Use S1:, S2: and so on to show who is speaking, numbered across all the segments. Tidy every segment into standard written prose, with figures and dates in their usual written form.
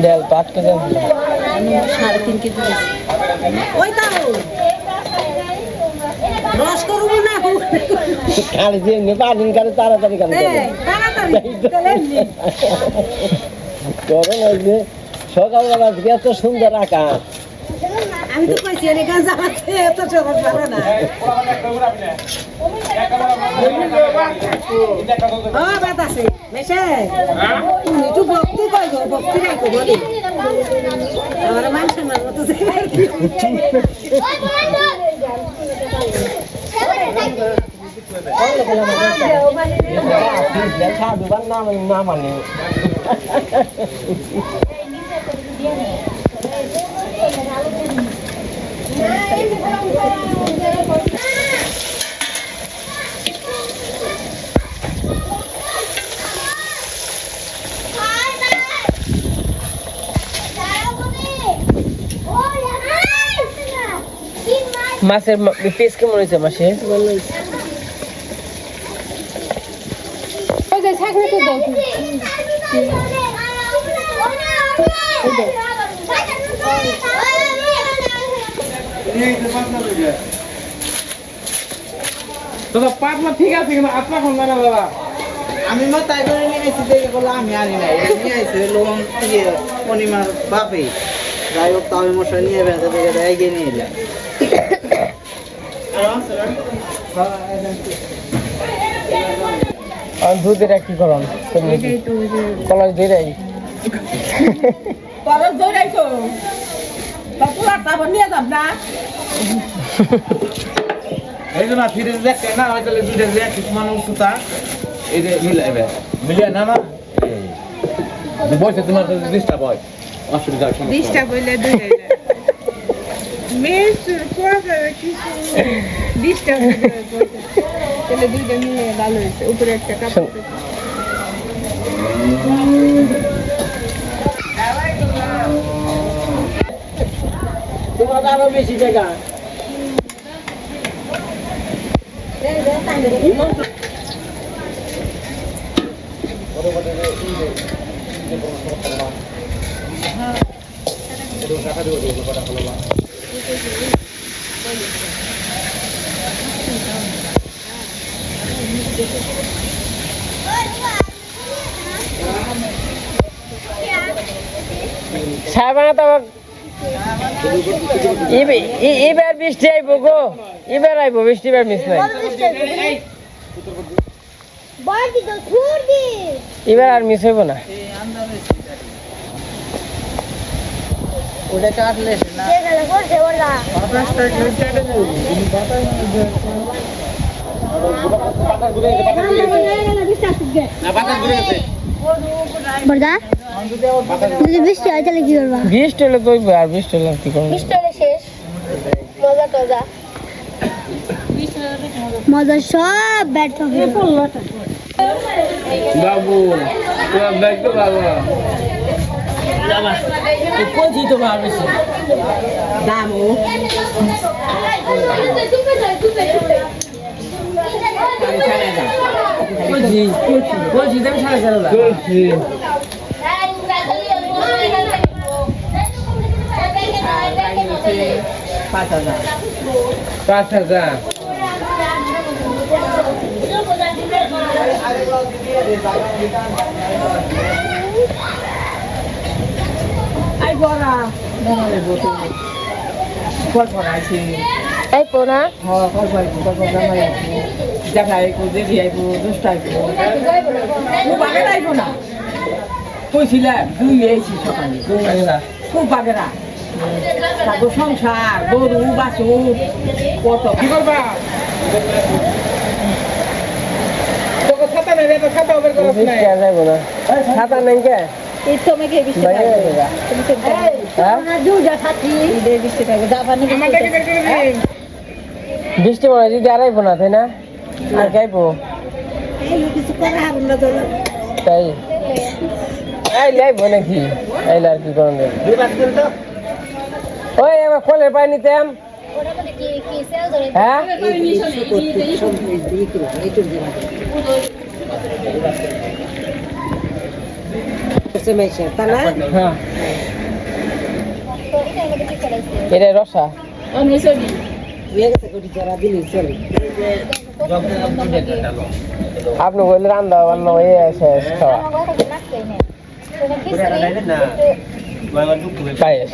S1: ডাল 5 KG
S2: 3.5 KG ওই দাও রস করব না
S1: খালি যে নেপালিন করে তাড়াতাড়ি করে
S2: তাড়াতাড়ি
S1: করো না যে সকালবেলা এত সুন্দর আকাশ
S2: আমি তো কইছি এনে গাছ আছে এত সহজ পারে না বাত আছে মেশে তুমি তো ভক্তি কই গো ভক্তি নাই কো বলি আমার মানুষ আমার মতো
S1: সাধু বান না মানে মাছের পিস কেমন হয়েছে মাসে ভালো হয়েছে
S3: পাতলা ঠিক আছে কিন্তু আপনার ফোন না দাদা
S4: আমি মা তাই করে নিয়ে এসেছি দেখে বললো আমি আনি নাই নিয়ে এসে লোন ইয়ে পনিমার বাপে যাই হোক তাও মশাই নিয়ে বেঁধে দেখে এগিয়ে নিয়ে এলাম
S1: আর দুধের কি করলাম কলার দিরাই
S2: কলার দৌড়াই তো পুরা তারপর নিয়ে যাব না
S3: এই না ফিরে দেখে না হয়তো দুধের যে কিছু মানুষ সুতা এই যে মিলিয়ে না না বসে তোমার ডিস্টার্ব হয় অসুবিধা
S5: ডিস্টার্ব হইলে দুইটাই মেস কোয়াকা কিছু ডিস্টার্ব তাহলে দুইটা মিলে ভালো হয়েছে উপরে একটা কাপড়
S1: তোমার আরো বেশি জায়গা এবার বৃষ্টি আইব গো এবার আইব বৃষ্টি এবার মিস নাই এবার আর মিস হইব না
S4: ওটা কাটলে না
S6: বৃষ্টি হয় তাহলে কি করবা
S1: বৃষ্টি হলে তো আর বৃষ্টি হলে কি করবো
S6: বৃষ্টি হলে শেষ মজা টজা মজা সব ব্যর্থ হয়ে
S3: বাবু তোমার ব্যাগ তো ভালো না
S1: কোচি তো ভাবেছি
S2: দামু
S1: কোচি দেন সাড়ে 4
S3: কোচি 5,000
S2: আই বড়া
S4: কল পড়াইছি
S1: এই পোনা
S4: হ্যাঁ কল পড়াইছি কল পড়াইছি দেখাই কো দেখি আইবো দুষ্টাই কো
S2: বাগে আইবো না
S4: কইছিলাম দুই আইছি সকালে খুব বাগেরা তারপর সংসার গরু বাছুর কত
S3: কি করবা তোকে ছাতা নেই রে তো ছাতা বের করছ না
S1: যাইব না ছাতা নেই কে
S2: এই তো মেঘে বৃষ্টি থাকবে তুমি তো না দুটা থাকি এই বৃষ্টি থাকবে জাপানি
S3: আমাকে বের করে দে
S1: বৃষ্টি মনে যদি আর আইব না তাই না আর গাইবো
S2: এই কিছু করে হারুন না তো
S1: তাই এই লাইব নাকি এই আর কি করুন ওই আমার কলের পানি নিতাম হ্যাঁ
S2: মেশে তা না
S1: হ্যাঁ এটা রসা
S5: অন্য ছবি
S2: হয়ে গেছে কোটি যারা দিলি চলে
S1: আপনি বললে রান্না বান্না হয়ে শেষ খাওয়া পায়েস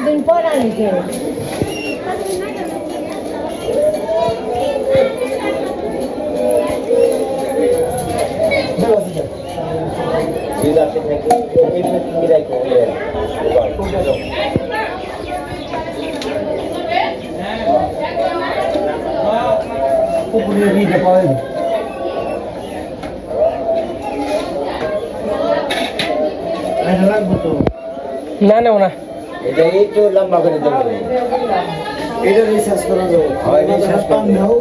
S2: দিন পর আনিছে
S1: না নেব না
S3: এটা একটু লম্বা করে দেবো
S4: এটা রিসার্চ করা যাবে রিসার্চ পান দাও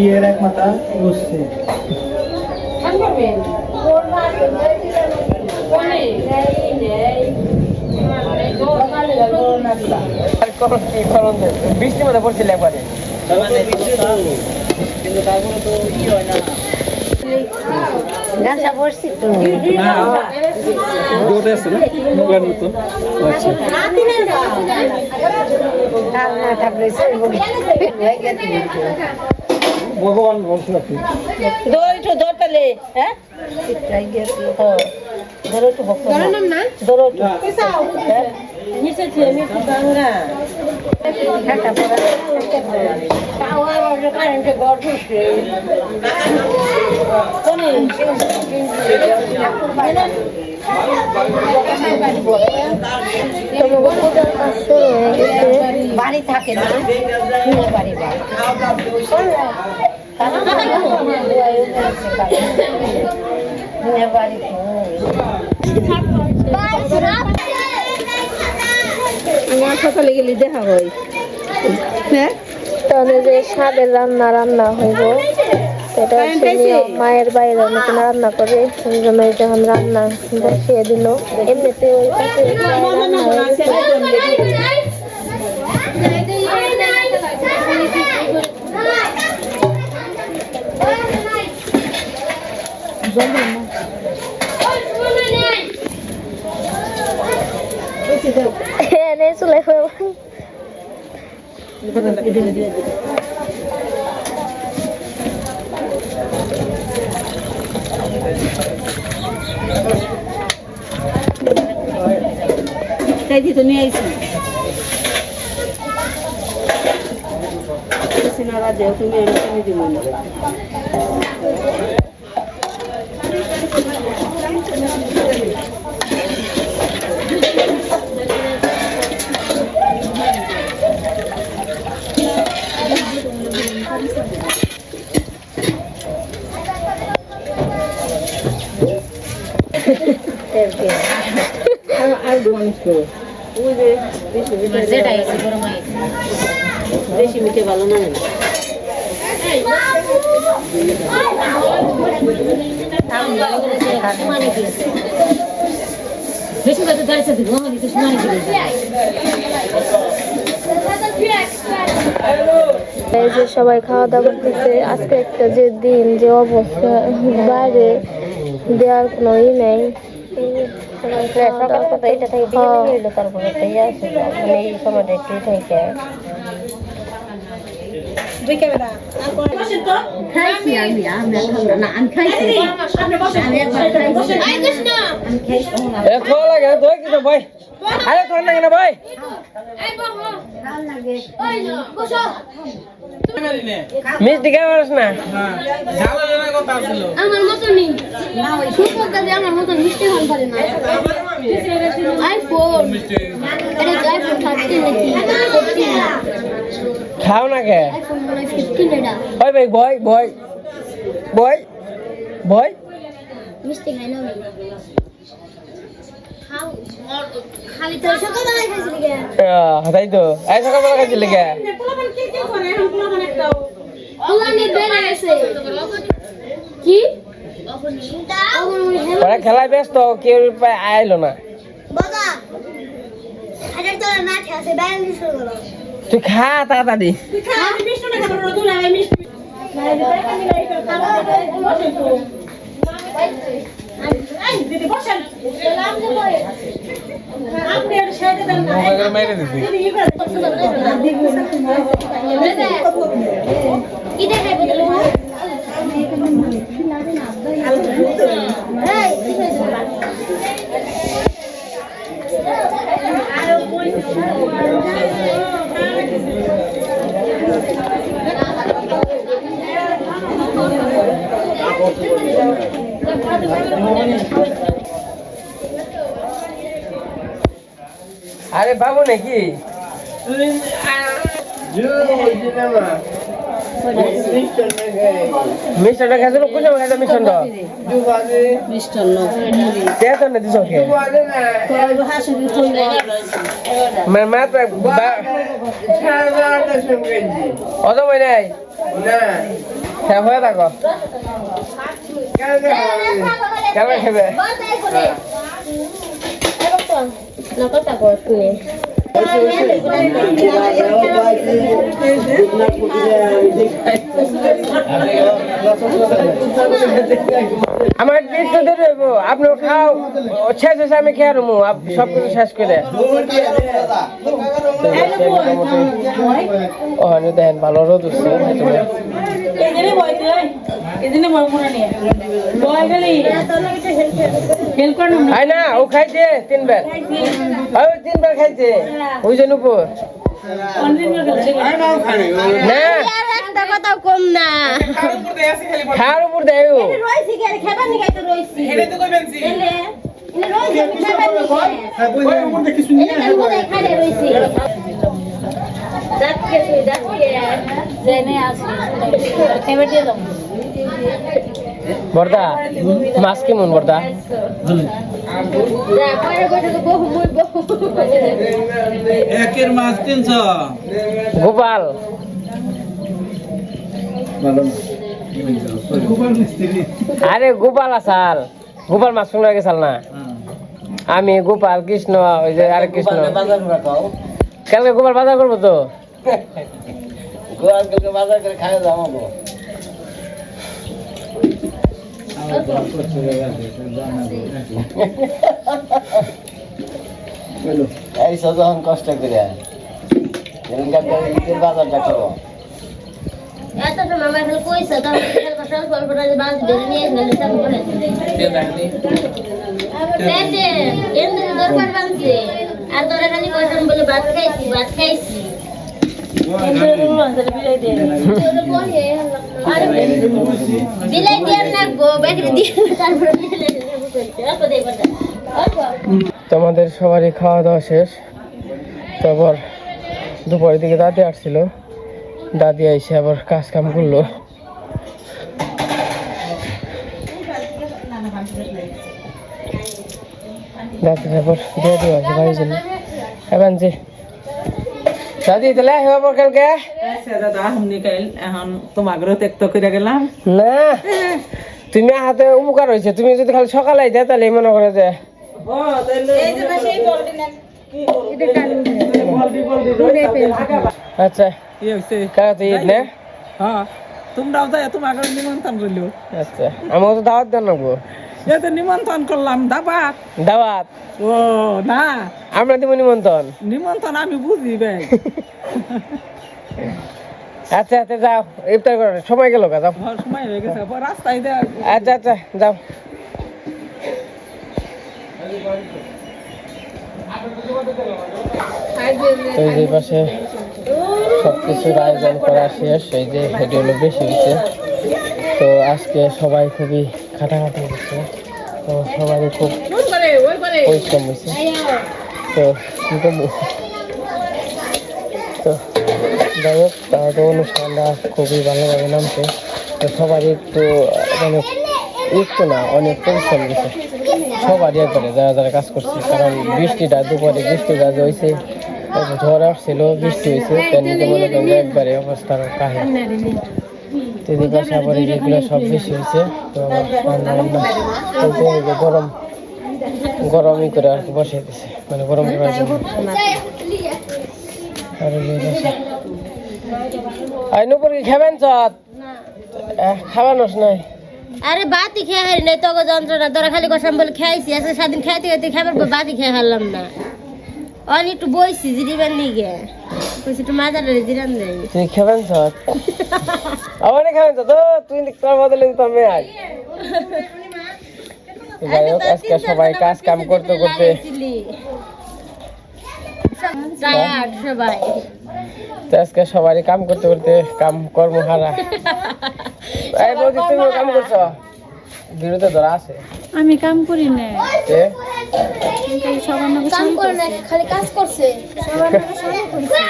S4: ইয়ের এক মাথা বসছে
S1: বৃষ্টির মধ্যে পড়ছিল একবারে
S4: কিন্তু তারপরে তো ই হয় না
S2: গাছা পড়ছি তো
S4: ভগবান বলছে আপনি
S2: ধরো ধরতলে হ্যাঁ ধরো একটু ভক্ত
S5: না
S2: ধরো নিচে ছিল একটু বাংলা ঢাকা পড়া পাওয়ার কারেন্টে ঘর ঢুকছে কোনে বাড়ি থাকে না বাড়ি বাড়ি
S5: আমার সকালে গেলে দেখা হয় হ্যাঁ
S6: তাহলে যে স্বাদের রান্না হইব সেটা হচ্ছে নিয়ম। মায়ের বাইরে মতন রান্না করে ওই জন্য যখন রান্না বসিয়ে দিল এমনিতে ওই পাশে রান্না হয়ে গেছে। এনে চলে
S2: তাই দিতে নিয়ে আইছি সিনারা দেও তুমি আমি দিব না আর মানুষ ওই যে বেশি মিঠে ভালো না বেশি দাঁড়িয়ে দিব
S6: এই যে সবাই খাওয়া দাওয়া করতেছে। আজকে একটা যে দিন যে অবস্থা বাইরে দেওয়ার কোনো ই নেই। সবাই খাওয়া দাওয়া করতে এটা থেকে তারপরে এই সময়টা একটু থেকে
S2: খাইছি আমি না আমি খাইছি আমি একবার খাইছি
S1: খাওয়া লাগে তো কিছু ভাই আরে তোর লাগে না ভাই মিষ্টি খাওয়াস না
S6: আমার মতো নেই আমার মতো মিষ্টি হন পারে না আইফোন এটা আইফোন 13 নাকি 14
S1: খাও না কে
S6: আইফোন মানে 15 এটা
S1: ওই ভাই বয় বয় বয় বয়
S6: মিষ্টি খাই না খালি তো সকালবেলা খাইছিলি কে
S1: তাই তো এই সকালবেলা খাইছিলি কে
S2: পোলাপান কি করে এখন পোলাপান একটাও
S6: ফুলানি বেড়ে গেছে কি
S1: ওরা খেলায় ব্যস্ত কেউ আইলো না
S6: বাবা হাজার টাকা না খেয়েছে ব্যাংক শুরু করো
S1: তুই খা তাড়াতাড়ি
S2: তুই খা আমি মিষ্টি না খাবো রোদ লাগে মিষ্টি এই দিদি বসেন আপনি আর সাইডে দেন না
S3: মেরে দিছি
S6: কি দেখাই বদলে
S1: আরে বাবু নাকি মিষ্টানটা খাইছিল কোন সময় খাইছো মিষ্টানটা তেতো না দিছ কে মা তো অত মই নাই হ্যাঁ হয়ে থাকো কেমন খেবে
S6: নকলটা করতে
S1: আমার পেট তো দেবে আপনি খাও শেষ আমি খেয়ে রুমু সবকিছু শেষ করে ওখানে দেখেন ভালো রোদ উঠছে খাই না ও খাইছে 3 বার 3 বার খাইছে ওই জন্য উপর না
S6: একটা কথা কম না
S1: খাওয়ার উপর দেয় ও
S2: রইছি কে খাবার নি গাইতে রইছি এটা তো কইবেনছি এলে ইনে রইছি খাবার নি ওই উপর দেখি শুনি না খাইলে রইছি
S6: যাচ্ছে জেনে আছে খাবার দিয়ে দাও
S1: বর্দা মাছ কেমন বর্দা
S6: যা পরে বসে তো বহু মুই বহু
S4: একের মাছ 300
S1: গোপাল আরে গোপাল আসাল গোপাল মাছ শুনে গেছাল না আমি গোপাল কৃষ্ণ ওই যে আরে কৃষ্ণ কালকে গোপাল বাজার করবো তো
S4: বাজার করে খাই যাবো এই যখন কষ্ট করে বাজারটা খাবো
S6: এত তো মামা খালি কইছে তো সব গল্প করে বাস বেরিয়ে নিয়ে গেল সব করে দেখে এন্ড দরকার বানছে আর তোরা খালি কইছেন বলে ভাত খাইছি বিলাই দিয়ে রাখবো বেকরি দিয়ে তারপরে
S1: তোমাদের সবারই খাওয়া দাওয়া শেষ তারপর দুপুরের দিকে দাদি আসছিল দাদি এসে আবার কাজ কাম করলো দাদি তারপর দিয়ে দেওয়া আছে বাড়ির জন্য এখন যে দাদি তাহলে হবো কালকে
S2: দাদা আমনি কাইল এখন তোমাগরো ত্যক্ত করে গেলাম
S1: না তুমি হাতে উপকার হয়েছে তুমি যদি খালি সকালে আইতে তাহলে মনে করে যে
S2: ও তাহলে এই যে সেই বলবি না
S1: আচ্ছা
S2: কি হইছে
S1: কালকে ঈদ না
S2: হ্যাঁ তোমরাও তো তোমাগরো নিমন্ত্রণ করলো
S1: আচ্ছা আমাকে তো দাওয়াত দেন লাগবো
S2: এই তো নিমন্ত্রণ করলাম দাবাত
S1: দাওয়াত
S2: ও না
S1: আমরা দিব নিমন্ত্রণ
S2: নিমন্ত্রণ আমি বুঝি ভাই
S1: আচ্ছা আচ্ছা যাও ইফতার করো সময় গেল যাও
S2: সময় হয়ে গেছে রাস্তায় দেখ
S1: আচ্ছা আচ্ছা যাও এই যে পাশে সবকিছুর আয়োজন করা শেষ এই যে এটা হলো বেশি হচ্ছে তো আজকে সবাই খুবই খাটাখাটি হচ্ছে তো সবারই খুব পরিশ্রম হয়েছে তো কি করবো তো যাই হোক তাহলে অনুষ্ঠানটা খুবই ভালোভাবে নামছে তো সবারই একটু মানে একটু না অনেক পরিশ্রম গেছে সবারই একবারে যারা যারা কাজ করছে, কারণ বৃষ্টিটা দুপুরে বৃষ্টিটা যে হয়েছে, ঝড় আসছিল, বৃষ্টি হয়েছে, তেমনি মনে করেন যে একবারে অবস্থার কাহিনী। তেদি পাশে আবার এগুলো সব বেশি হয়েছে। তো আমার রান্না বান্না বলতে এই যে গরমই করে আর কি বসে দিছে, মানে গরম করার জন্য। আর এই যে পাশে আইনুপুর কি খাবেন চত? খাওয়ানোস নাই?
S6: আরে বাতি খেয়ে হারি নাই, তোকে যন্ত্রণা তোরা খালি কষাম বলে খাইছি, আজকে সারাদিন খাইতে খাইতে খাবার পর বাতি খেয়ে হারলাম না। অন একটু বইছি জিরিবার নিগে, কইছি একটু মাজারে জিরান দেয়।
S1: তুই খাবেন চত? আমার খাবেন চত? তুই তোর বদলে দিতাম আজ। যাই হোক, আজকে সবাই কাজ কাম করতে করতে
S6: সবাই
S1: তো আজকে সবারই কাম করতে করতে কাম কর্ম হারা। এই বৌদি, তুমিও কাম করছো? বিরুদ্ধে ধরা আছে।
S5: আমি কাম করি না,
S1: কে?
S5: সবার নামে
S6: কাম করে না, খালি কাজ করছে। সবার নামে শুরু করছে।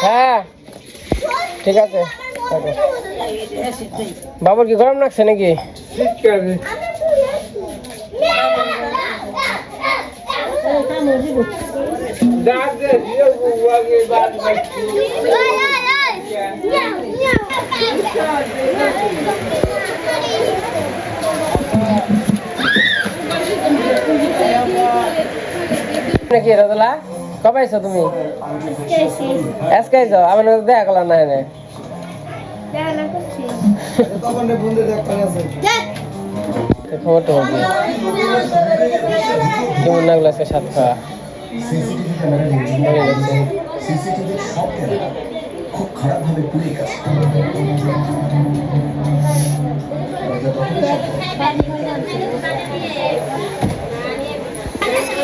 S1: হ্যাঁ ঠিক আছে, থাকো। বাবুর কি গরম লাগছে নাকি? নাকি রতলা, কবে আইছো তুমি? আজকে আইছো? আমার দেখা করলাম না এনে। খবর তো বলবি কেমন লাগলো আজকে সাত খাওয়া?
S7: খুব খারাপ ভাবে পুড়ে গেছে।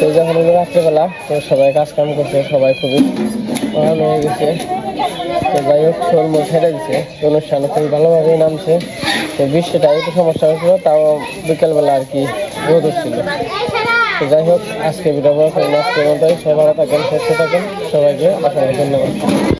S1: তো যখন হলো রাত্রেবেলা, তো সবাই কাজ কাম করছে, সবাই খুবই ভালো হয়ে গেছে। তো যাই হোক, শোলমোল ছেড়ে দিচ্ছে, অনুষ্ঠান খুবই ভালোভাবেই নামছে। তো বৃষ্টিটা একটু সমস্যা হয়েছিল, তাও বিকেলবেলা আর কি রোদ ছিল। তো যাই হোক, আজকে ভিডিও আজকের মতোই। সবাই ভালো থাকেন, সুস্থ থাকেন, সবাইকে অসংখ্য ধন্যবাদ।